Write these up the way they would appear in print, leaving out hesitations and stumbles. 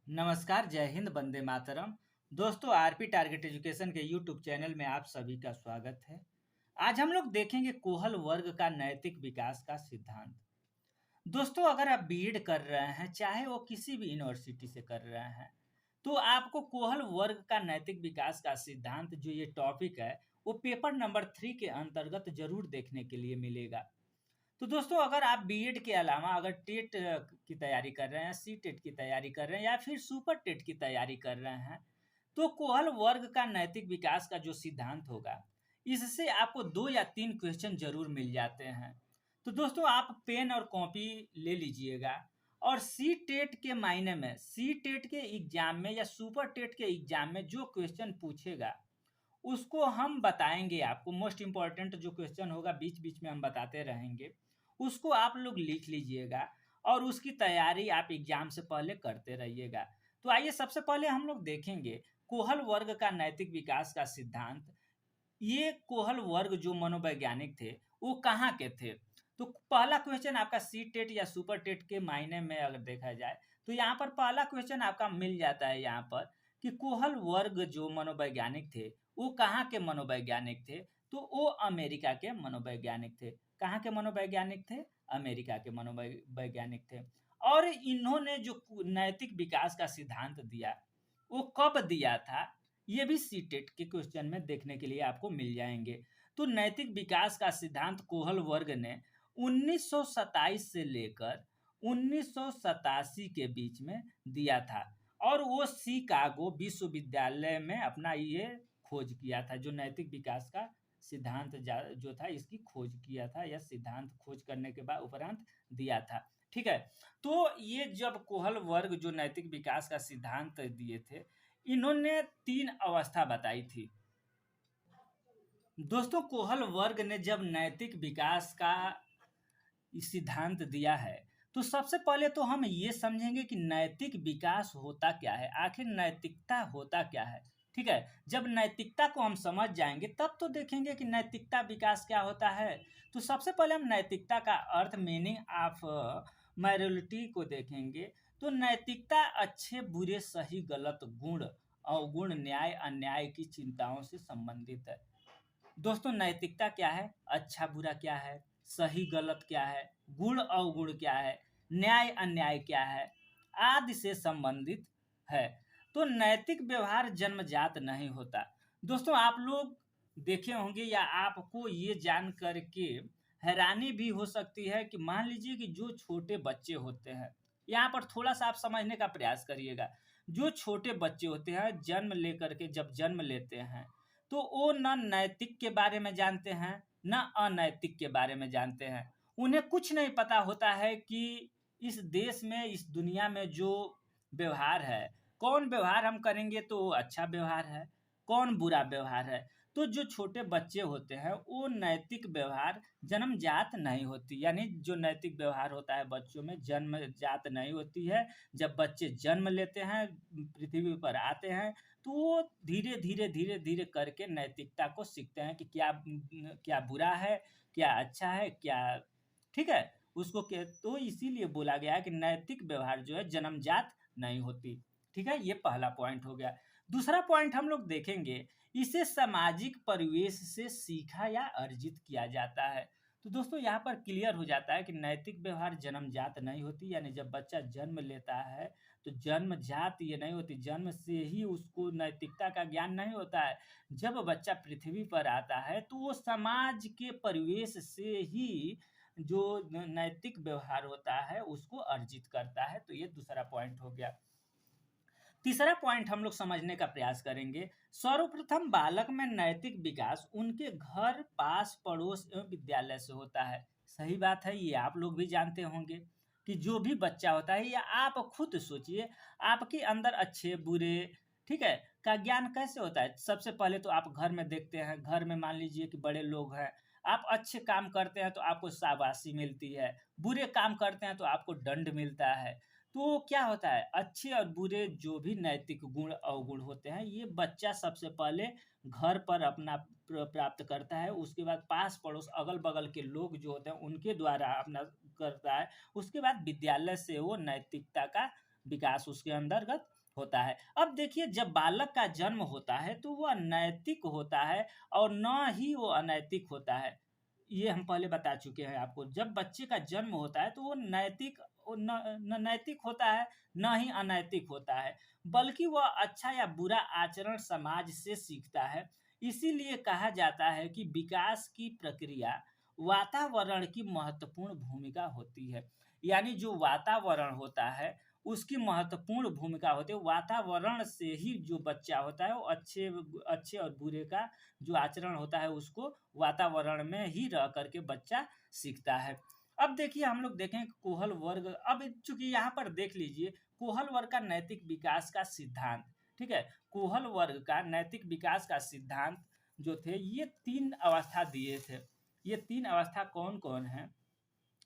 नमस्कार, जय हिंद, वंदे मातरम। दोस्तों, आरपी टारगेट एजुकेशन के यूट्यूब चैनल में आप सभी का स्वागत है। आज हम लोग देखेंगे कोहल वर्ग का नैतिक विकास का सिद्धांत। दोस्तों, अगर आप बीएड कर रहे हैं, चाहे वो किसी भी यूनिवर्सिटी से कर रहे हैं, तो आपको कोहल वर्ग का नैतिक विकास का सिद्धांत जो ये टॉपिक है, वो पेपर नंबर 3 के अंतर्गत जरूर देखने के लिए मिलेगा। तो दोस्तों, अगर आप बीएड के अलावा अगर टेट की तैयारी कर रहे हैं, सी टेट की तैयारी कर रहे हैं या फिर सुपर टेट की तैयारी कर रहे हैं, तो कोहल वर्ग का नैतिक विकास का जो सिद्धांत होगा, इससे आपको 2 या 3 क्वेश्चन जरूर मिल जाते हैं। तो दोस्तों, आप पेन और कॉपी ले लीजिएगा और सी टेट के मायने में, सी टेट के एग्जाम में या सुपर टेट के एग्जाम में जो क्वेश्चन पूछेगा, उसको हम बताएंगे आपको। मोस्ट इम्पॉर्टेंट जो क्वेश्चन होगा, बीच बीच में हम बताते रहेंगे, उसको आप लोग लिख लीजिएगा और उसकी तैयारी आप एग्जाम से पहले करते रहिएगा। तो आइए सबसे पहले हम लोग देखेंगे कोहल वर्ग का नैतिक विकास का सिद्धांत। ये कोहल वर्ग जो मनोवैज्ञानिक थे, वो कहाँ के थे? तो पहला क्वेश्चन आपका सी टेट या सुपर टेट के मायने में अगर देखा जाए, तो यहाँ पर पहला क्वेश्चन आपका मिल जाता है यहाँ पर कि कोहल वर्ग जो मनोवैज्ञानिक थे, वो कहाँ के मनोवैज्ञानिक थे? तो वो अमेरिका के मनोवैज्ञानिक थे। कहाँ के मनोवैज्ञानिक थे? अमेरिका के मनोवैज्ञानिक थे। और इन्होंने जो नैतिक विकास का सिद्धांत दिया, वो कब दिया था? ये भी सी टेट के क्वेश्चन में देखने के लिए आपको मिल जाएंगे। तो नैतिक विकास का सिद्धांत कोहल वर्ग ने 1927 से लेकर 1987 के बीच में दिया था और वो शिकागो विश्वविद्यालय में अपना ये खोज किया था। जो नैतिक विकास का सिद्धांत जो था, इसकी खोज किया था या सिद्धांत खोज करने के बाद उपरांत दिया था। ठीक है। तो ये जब कोहल वर्ग जो नैतिक विकास का सिद्धांत दिए थे, इन्होंने 3 अवस्था बताई थी। दोस्तों, कोहल वर्ग ने जब नैतिक विकास का सिद्धांत दिया है, तो सबसे पहले तो हम ये समझेंगे कि नैतिक विकास होता क्या है, आखिर नैतिकता होता क्या है। ठीक है। जब नैतिकता को हम समझ जाएंगे, तब तो देखेंगे कि नैतिकता विकास क्या होता है। तो सबसे पहले हम नैतिकता का अर्थ, मीनिंग ऑफ मैरोलिटी को देखेंगे। तो नैतिकता अच्छे बुरे सही गलत गुण अवगुण न्याय अन्याय की चिंताओं से संबंधित है। दोस्तों, नैतिकता क्या है, अच्छा बुरा क्या है, सही गलत क्या है, गुण अवगुण क्या है, न्याय अन्याय क्या है, आदि से संबंधित है। तो नैतिक व्यवहार जन्मजात नहीं होता। दोस्तों, आप लोग देखे होंगे या आपको ये जान करके हैरानी भी हो सकती है कि मान लीजिए कि जो छोटे बच्चे होते हैं, यहाँ पर थोड़ा सा आप समझने का प्रयास करिएगा। जो छोटे बच्चे होते हैं, जन्म लेकर के जब जन्म लेते हैं, तो वो न नैतिक के बारे में जानते हैं, न अनैतिक के बारे में जानते हैं। उन्हें कुछ नहीं पता होता है कि इस देश में, इस दुनिया में जो व्यवहार है, कौन व्यवहार हम करेंगे तो अच्छा व्यवहार है, कौन बुरा व्यवहार है। तो जो छोटे बच्चे होते हैं, वो नैतिक व्यवहार जन्मजात नहीं होती, यानी जो नैतिक व्यवहार होता है बच्चों में, जन्मजात नहीं होती है। जब बच्चे जन्म लेते हैं, पृथ्वी पर आते हैं, तो वो धीरे धीरे धीरे धीरे करके नैतिकता को सीखते हैं कि क्या क्या बुरा है, क्या अच्छा है, क्या ठीक है। उसको तो इसीलिए बोला गया है कि नैतिक व्यवहार जो है जन्मजात नहीं होती। ठीक है, ये पहला पॉइंट हो गया। दूसरा पॉइंट हम लोग देखेंगे, इसे सामाजिक परिवेश से सीखा या अर्जित किया जाता है। तो दोस्तों, यहाँ पर क्लियर हो जाता है कि नैतिक व्यवहार जन्मजात नहीं होती, यानी जब बच्चा जन्म लेता है तो जन्मजात ये नहीं होती, जन्म से ही उसको नैतिकता का ज्ञान नहीं होता है। जब बच्चा पृथ्वी पर आता है, तो वो समाज के परिवेश से ही जो नैतिक व्यवहार होता है उसको अर्जित करता है। तो ये दूसरा पॉइंट हो गया। तीसरा पॉइंट हम लोग समझने का प्रयास करेंगे। सर्वप्रथम बालक में नैतिक विकास उनके घर, पास पड़ोस एवं विद्यालय से होता है। सही बात है, ये आप लोग भी जानते होंगे कि जो भी बच्चा होता है, या आप खुद सोचिए, आपके अंदर अच्छे बुरे, ठीक है, का ज्ञान कैसे होता है? सबसे पहले तो आप घर में देखते हैं, घर में मान लीजिए कि बड़े लोग हैं, आप अच्छे काम करते हैं तो आपको शाबाशी मिलती है, बुरे काम करते हैं तो आपको दंड मिलता है। तो क्या होता है, अच्छे और बुरे जो भी नैतिक गुण अवगुण होते हैं, ये बच्चा सबसे पहले घर पर अपना प्राप्त करता है। उसके बाद पास पड़ोस अगल बगल के लोग जो होते हैं उनके द्वारा अपना करता है। उसके बाद विद्यालय से वो नैतिकता का विकास उसके अंतर्गत होता है। अब देखिए, जब बालक का जन्म होता है तो वह नैतिक होता है और न ही वो अनैतिक होता है। ये हम पहले बता चुके हैं आपको। जब बच्चे का जन्म होता है तो वो नैतिक न नैतिक होता है, न ही अनैतिक होता है, बल्कि वह अच्छा या बुरा आचरण समाज से सीखता है। इसीलिए कहा जाता है कि विकास की प्रक्रिया वातावरण की महत्वपूर्ण भूमिका होती है। यानी जो वातावरण होता है उसकी महत्वपूर्ण भूमिका होती है। वातावरण से ही जो बच्चा होता है वो अच्छे अच्छे और बुरे का जो आचरण होता है उसको वातावरण में ही रह करके बच्चा सीखता है। अब देखिए, हम लोग देखें कोहल वर्ग। अब चूंकि यहाँ पर देख लीजिए, कोहल वर्ग का नैतिक विकास का सिद्धांत, ठीक है, कोहल वर्ग का नैतिक विकास का सिद्धांत जो थे, ये 3 अवस्था दिए थे। ये 3 अवस्था कौन-कौन है?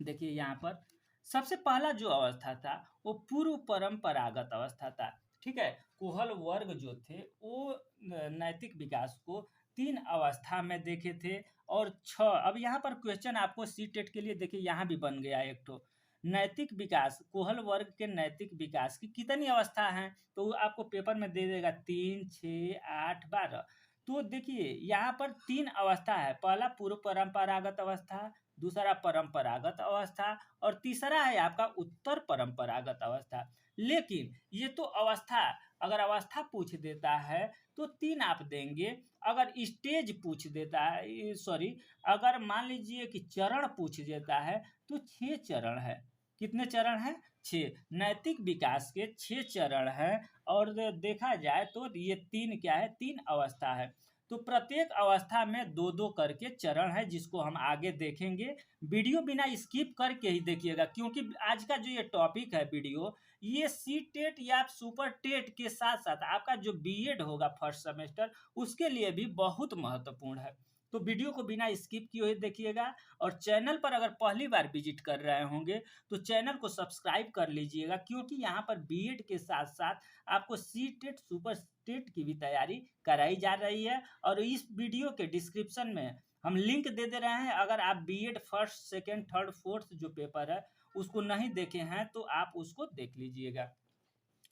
देखिए यहाँ पर सबसे पहला जो अवस्था था वो पूर्व परंपरागत अवस्था था। ठीक है, कोहल वर्ग जो थे वो नैतिक विकास को 3 अवस्था में देखे थे और 6। अब यहाँ पर क्वेश्चन आपको सी टेट के लिए देखिए यहाँ भी बन गया एक ठो। नैतिक विकास, कोहल वर्ग के नैतिक विकास की कितनी अवस्था है, तो आपको पेपर में दे देगा 3, 6, 8, 12। तो देखिए यहाँ पर 3 अवस्था है। पहला पूर्व परंपरागत अवस्था, दूसरा परंपरागत अवस्था और तीसरा है आपका उत्तर परंपरागत अवस्था। लेकिन ये तो अवस्था, अगर अवस्था पूछ देता है तो 3 आप देंगे। अगर स्टेज पूछ देता है, सॉरी, अगर मान लीजिए कि चरण पूछ देता है तो 6 चरण है। कितने चरण हैं? 6। नैतिक विकास के 6 चरण हैं और देखा जाए तो ये 3 क्या है? 3 अवस्था है। तो प्रत्येक अवस्था में 2-2 करके चरण है, जिसको हम आगे देखेंगे। वीडियो बिना स्किप करके ही देखिएगा, क्योंकि आज का जो ये टॉपिक है वीडियो, ये सी टेट या सुपर टेट के साथ साथ आपका जो बीएड होगा फर्स्ट सेमेस्टर, उसके लिए भी बहुत महत्वपूर्ण है। तो वीडियो को बिना स्किप किए हुए देखिएगा और चैनल पर अगर पहली बार विजिट कर रहे होंगे तो चैनल को सब्सक्राइब कर लीजिएगा, क्योंकि यहाँ पर बीएड के साथ साथ आपको सी टेट सुपर टेट की भी तैयारी कराई जा रही है। और इस वीडियो के डिस्क्रिप्शन में हम लिंक दे दे रहे हैं। अगर आप BEd first, second, third, fourth जो पेपर है उसको नहीं देखे हैं तो आप उसको देख लीजिएगा।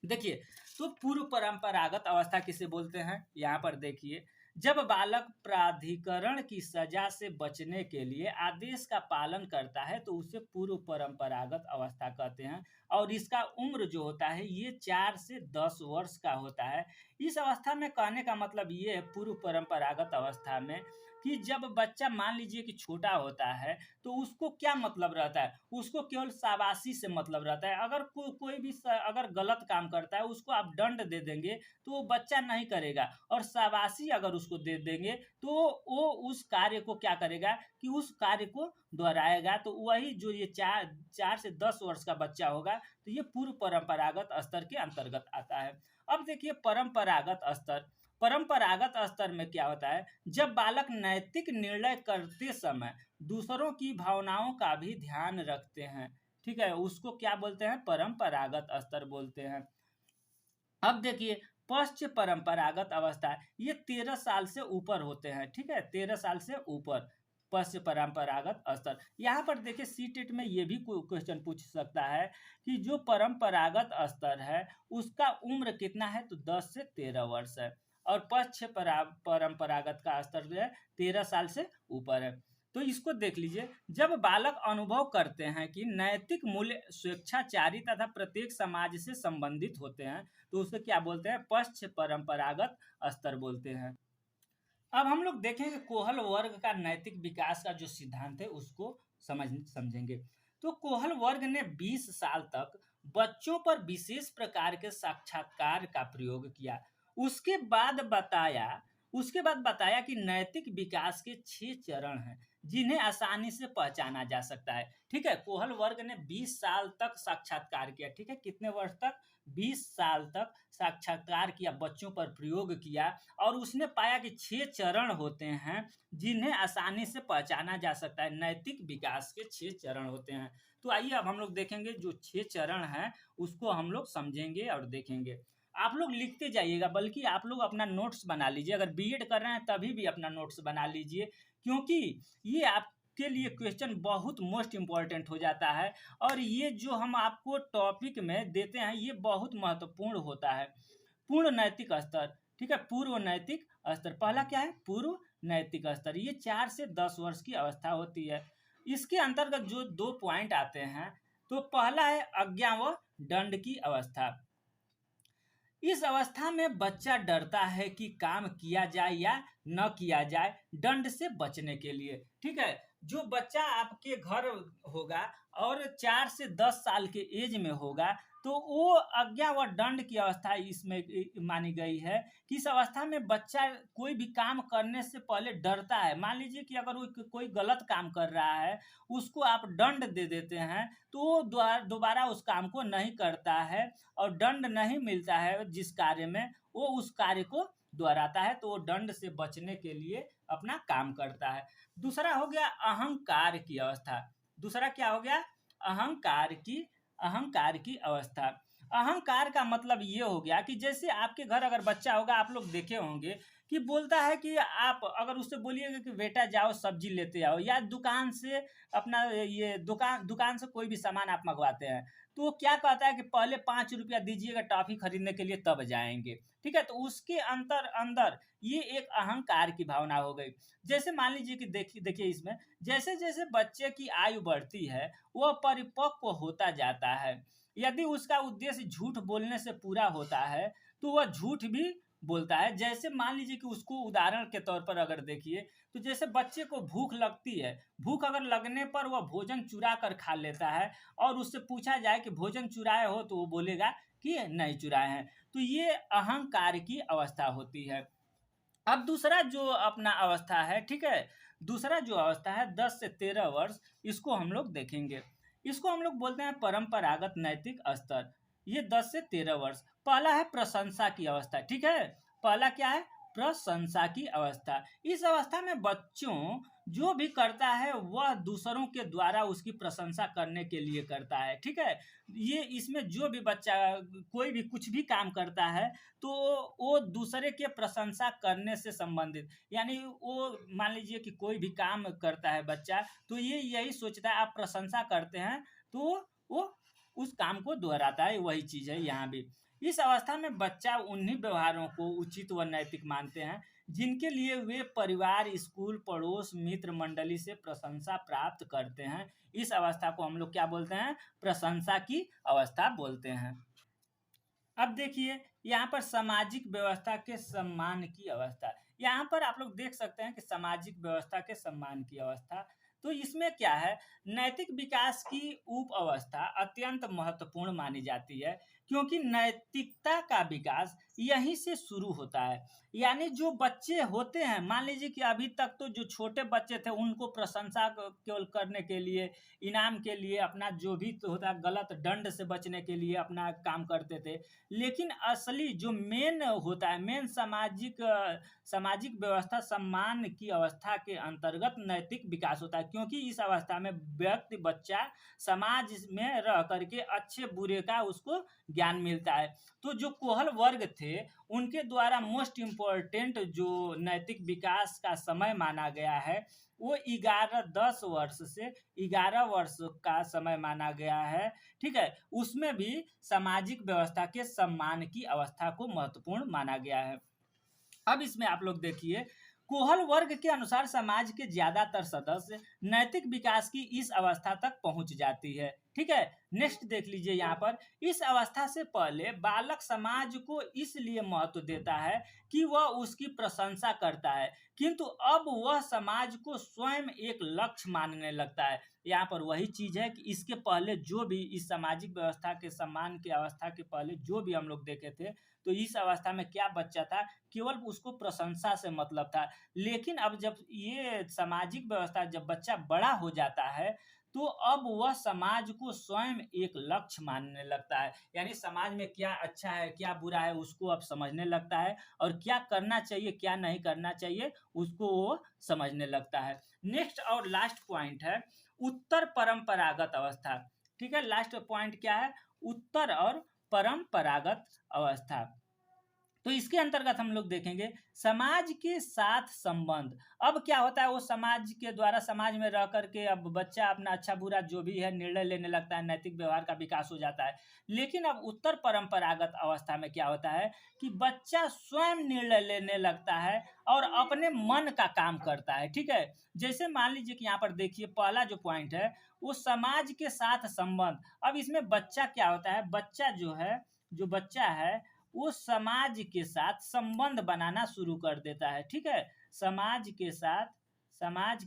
देखिए, तो पूर्व परंपरागत अवस्था किसे बोलते हैं? यहाँ पर देखिए, जब बालक प्राधिकरण की सजा से बचने के लिए आदेश का पालन करता है तो उसे पूर्व परंपरागत अवस्था कहते हैं। और इसका उम्र जो होता है ये 4 से 10 वर्ष का होता है। इस अवस्था में कहने का मतलब ये है, पूर्व परंपरागत अवस्था में, कि जब बच्चा मान लीजिए कि छोटा होता है तो उसको क्या मतलब रहता है? उसको केवल शाबाशी से मतलब रहता है। अगर कोई भी अगर गलत काम करता है उसको आप दंड दे देंगे तो वो बच्चा नहीं करेगा, और शाबाशी अगर उसको दे देंगे तो वो उस कार्य को क्या करेगा कि उस कार्य को दोहराएगा। तो वही जो ये 4 से 10 वर्ष का बच्चा होगा तो ये पूर्व परंपरागत स्तर के अंतर्गत आता है। अब देखिए परंपरागत स्तर, परंपरागत स्तर में क्या होता है? जब बालक नैतिक निर्णय करते समय दूसरों की भावनाओं का भी ध्यान रखते हैं, ठीक है, उसको क्या बोलते हैं? परंपरागत स्तर बोलते हैं। अब देखिए पश्च परंपरागत अवस्था, ये 13 साल से ऊपर होते हैं, ठीक है, 13 साल से ऊपर पश्च परंपरागत स्तर। यहाँ पर देखिए सी टेट में ये भी क्वेश्चन पूछ सकता है कि जो परंपरागत स्तर है उसका उम्र कितना है, तो 10 से 13 वर्ष है। और पश्च परंपरागत का स्तर जो है 13 साल से ऊपर है। तो इसको देख लीजिए, जब बालक अनुभव करते हैं कि नैतिक मूल्य स्वेच्छाचारी तथा प्रत्येक समाज से संबंधित होते हैं तो उसे क्या बोलते हैं? पश्च परंपरागत स्तर बोलते हैं। अब हम लोग देखेंगे कोहल वर्ग का नैतिक विकास का जो सिद्धांत है उसको समझेंगे। तो कोहल वर्ग ने 20 साल तक बच्चों पर विशेष प्रकार के साक्षात्कार का प्रयोग किया। उसके बाद बताया उसके बाद बताया कि नैतिक विकास के 6 चरण हैं जिन्हें आसानी से पहचाना जा सकता है। ठीक है, कोहल वर्ग ने 20 साल तक साक्षात्कार किया। ठीक है, कितने वर्ष तक? 20 साल तक साक्षात्कार किया, बच्चों पर प्रयोग किया और उसने पाया कि 6 चरण होते हैं जिन्हें आसानी से पहचाना जा सकता है। नैतिक विकास के 6 चरण होते हैं। तो आइए अब हम लोग देखेंगे जो 6 चरण हैं उसको हम लोग समझेंगे और देखेंगे। आप लोग लिखते जाइएगा, बल्कि आप लोग अपना नोट्स बना लीजिए। अगर बीएड कर रहे हैं तभी भी अपना नोट्स बना लीजिए, क्योंकि ये आप के लिए क्वेश्चन बहुत मोस्ट इम्पॉर्टेंट हो जाता है। और ये जो हम आपको टॉपिक में देते हैं ये बहुत महत्वपूर्ण होता है। पूर्ण नैतिक स्तर, ठीक है, पूर्व नैतिक स्तर। पहला क्या है? पूर्व नैतिक स्तर। ये 4 से 10 वर्ष की अवस्था होती है। इसके अंतर्गत जो 2 पॉइंट आते हैं, तो पहला है आज्ञा व दंड की अवस्था। इस अवस्था में बच्चा डरता है कि काम किया जाए या न किया जाए, दंड से बचने के लिए। ठीक है, जो बच्चा आपके घर होगा और 4 से 10 साल के एज में होगा, तो वो आज्ञा व दंड की अवस्था इसमें मानी गई है कि इस अवस्था में बच्चा कोई भी काम करने से पहले डरता है। मान लीजिए कि अगर वो कोई गलत काम कर रहा है, उसको आप दंड दे देते हैं, तो वो दोबारा उस काम को नहीं करता है, और दंड नहीं मिलता है जिस कार्य में, वो उस कार्य को दोहराता है, तो वो दंड से बचने के लिए अपना काम करता है। दूसरा हो गया अहंकार की अवस्था। दूसरा क्या हो गया? अहंकार की अवस्था। अहंकार का मतलब ये हो गया कि जैसे आपके घर अगर बच्चा होगा, आप लोग देखे होंगे कि बोलता है कि आप अगर उससे बोलिएगा कि बेटा जाओ सब्जी लेते आओ, या दुकान से अपना ये दुकान से कोई भी सामान आप मंगवाते हैं, तो वो क्या कहता है कि पहले 5 रुपया दीजिएगा टॉफी खरीदने के लिए तब जाएंगे। ठीक है, तो उसके अंदर ये एक अहंकार की भावना हो गई। जैसे मान लीजिए कि देखिए इसमें जैसे जैसे बच्चे की आयु बढ़ती है, वह परिपक्व होता जाता है। यदि उसका उद्देश्य झूठ बोलने से पूरा होता है, तो वह झूठ भी बोलता है। जैसे मान लीजिए कि उसको उदाहरण के तौर पर अगर देखिए, तो जैसे बच्चे को भूख लगती है, भूख अगर लगने पर वह भोजन चुरा कर खा लेता है, और उससे पूछा जाए कि भोजन चुराए हो, तो वो बोलेगा कि नहीं चुराए हैं। तो ये अहंकार की अवस्था होती है। अब दूसरा जो अपना अवस्था है, ठीक है, दूसरा जो अवस्था है 10 से 13 वर्ष, इसको हम लोग देखेंगे। इसको हम लोग बोलते हैं परंपरागत नैतिक स्तर। ये 10 से 13 वर्ष। पहला है प्रशंसा की अवस्था। ठीक है, पहला क्या है? प्रशंसा की अवस्था। इस अवस्था में बच्चों जो भी करता है वह दूसरों के द्वारा उसकी प्रशंसा करने के लिए करता है। ठीक है, ये इसमें जो भी बच्चा कोई भी कुछ भी काम करता है, तो वो दूसरे के प्रशंसा करने से संबंधित, यानी वो मान लीजिए कि कोई भी काम करता है बच्चा, तो ये यही सोचता है आप प्रशंसा करते हैं, तो वो उस काम को दोहराता है। वही चीज़ है यहाँ भी। इस अवस्था में बच्चा उन्हीं व्यवहारों को उचित व नैतिक मानते हैं जिनके लिए वे परिवार, स्कूल, पड़ोस, मित्र मंडली से प्रशंसा प्राप्त करते हैं। इस अवस्था को हम लोग क्या बोलते हैं? प्रशंसा की अवस्था बोलते हैं। अब देखिए यहाँ पर सामाजिक व्यवस्था के सम्मान की अवस्था। यहाँ पर आप लोग देख सकते हैं कि सामाजिक व्यवस्था के सम्मान की अवस्था। तो इसमें क्या है? नैतिक विकास की उप अवस्था अत्यंत महत्वपूर्ण मानी जाती है, क्योंकि नैतिकता का विकास यहीं से शुरू होता है। यानी जो बच्चे होते हैं, मान लीजिए कि अभी तक तो जो छोटे बच्चे थे उनको प्रशंसा केवल करने के लिए, इनाम के लिए, अपना जो भी तो होता है गलत दंड से बचने के लिए अपना काम करते थे। लेकिन असली जो मेन होता है, मेन सामाजिक व्यवस्था सम्मान की अवस्था के अंतर्गत नैतिक विकास होता है, क्योंकि इस अवस्था में व्यक्ति, बच्चा समाज में रह करके अच्छे बुरे का उसको ज्ञान मिलता है। तो जो कोहल वर्ग थे उनके द्वारा मोस्ट इम्पोर्टेंट जो नैतिक विकास का समय माना गया है, वो 10 वर्ष से 11 वर्ष का समय माना गया है। ठीक है, उसमें भी सामाजिक व्यवस्था के सम्मान की अवस्था को महत्वपूर्ण माना गया है। अब इसमें आप लोग देखिए, कोहल वर्ग के अनुसार समाज के ज्यादातर सदस्य नैतिक विकास की इस अवस्था तक पहुंच जाती है। ठीक है, नेक्स्ट देख लीजिए यहाँ पर। इस अवस्था से पहले बालक समाज को इसलिए महत्व देता है कि वह उसकी प्रशंसा करता है, किंतु अब वह समाज को स्वयं एक लक्ष्य मानने लगता है। यहाँ पर वही चीज है कि इसके पहले जो भी इस सामाजिक व्यवस्था के सम्मान की अवस्था के पहले जो भी हम लोग देखे थे, तो इस अवस्था में क्या बच्चा था? केवल उसको प्रशंसा से मतलब था। लेकिन अब जब ये सामाजिक व्यवस्था, जब बच्चा बड़ा हो जाता है, तो अब वह समाज को स्वयं एक लक्ष्य मानने लगता है। यानी समाज में क्या अच्छा है, क्या बुरा है, उसको अब समझने लगता है, और क्या करना चाहिए, क्या नहीं करना चाहिए, उसको वो समझने लगता है। नेक्स्ट और लास्ट पॉइंट है उत्तर परंपरागत अवस्था। ठीक है, लास्ट पॉइंट क्या है? उत्तर और परंपरागत अवस्था। तो इसके अंतर्गत हम लोग देखेंगे समाज के साथ संबंध। अब क्या होता है, वो समाज के द्वारा समाज में रह करके अब बच्चा अपना अच्छा बुरा जो भी है निर्णय लेने लगता है, नैतिक व्यवहार का विकास हो जाता है। लेकिन अब उत्तर परंपरागत अवस्था में क्या होता है कि बच्चा स्वयं निर्णय लेने लगता है और अपने मन का काम करता है। ठीक है, जैसे मान लीजिए कि यहाँ पर देखिए पहला जो पॉइंट है वो समाज के साथ संबंध। अब इसमें बच्चा क्या होता है, बच्चा जो है, जो बच्चा है वो समाज के साथ संबंध बनाना शुरू कर देता है। ठीक है, समाज के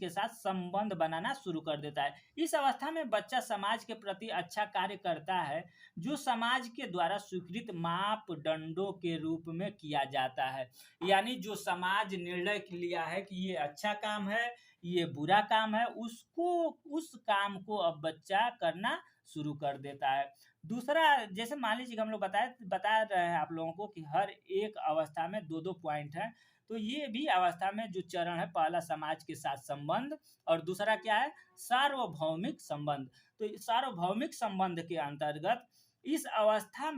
साथ संबंध बनाना शुरू कर देता है। इस अवस्था में बच्चा समाज के प्रति अच्छा कार्य करता है जो समाज के द्वारा स्वीकृत मापदंडों के रूप में किया जाता है। यानी जो समाज निर्णय लिया है कि ये अच्छा काम है, ये बुरा काम है, उसको उस काम को अब बच्चा करना शुरू कर देता है। दूसरा, जैसे मान लीजिए कि हम लोग बता रहे हैं आप लोगों को कि हर एक अवस्था में दो दो पॉइंट है। तो ये भी अवस्था में जो चरण है, पहला समाज के साथ संबंध और दूसरा क्या है, सार्वभौमिक संबंध। तो सार्वभौमिक संबंध के अंतर्गत इस अवस्था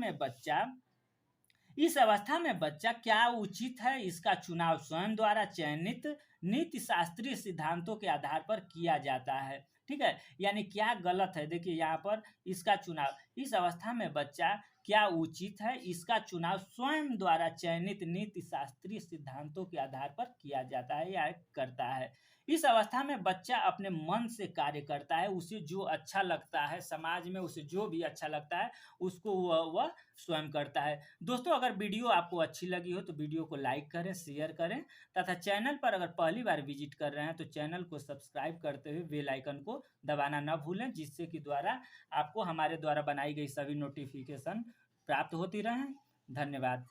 में बच्चा क्या उचित है इसका चुनाव स्वयं द्वारा चयनित नीति शास्त्रीय सिद्धांतों के आधार पर किया जाता है। ठीक है, यानी क्या गलत है, देखिए यहाँ पर इसका चुनाव, इस अवस्था में बच्चा क्या उचित है इसका चुनाव स्वयं द्वारा चयनित नीति शास्त्रीय सिद्धांतों के आधार पर किया जाता है या करता है। इस अवस्था में बच्चा अपने मन से कार्य करता है, उसे जो अच्छा लगता है, समाज में उसे जो भी अच्छा लगता है उसको वह स्वयं करता है। दोस्तों, अगर वीडियो आपको अच्छी लगी हो तो वीडियो को लाइक करें, शेयर करें तथा चैनल पर अगर पहली बार विजिट कर रहे हैं तो चैनल को सब्सक्राइब करते हुए बेल आइकन को दबाना न भूलें, जिससे कि द्वारा आपको हमारे द्वारा बनाई गई सभी नोटिफिकेशन प्राप्त होती रहें। धन्यवाद।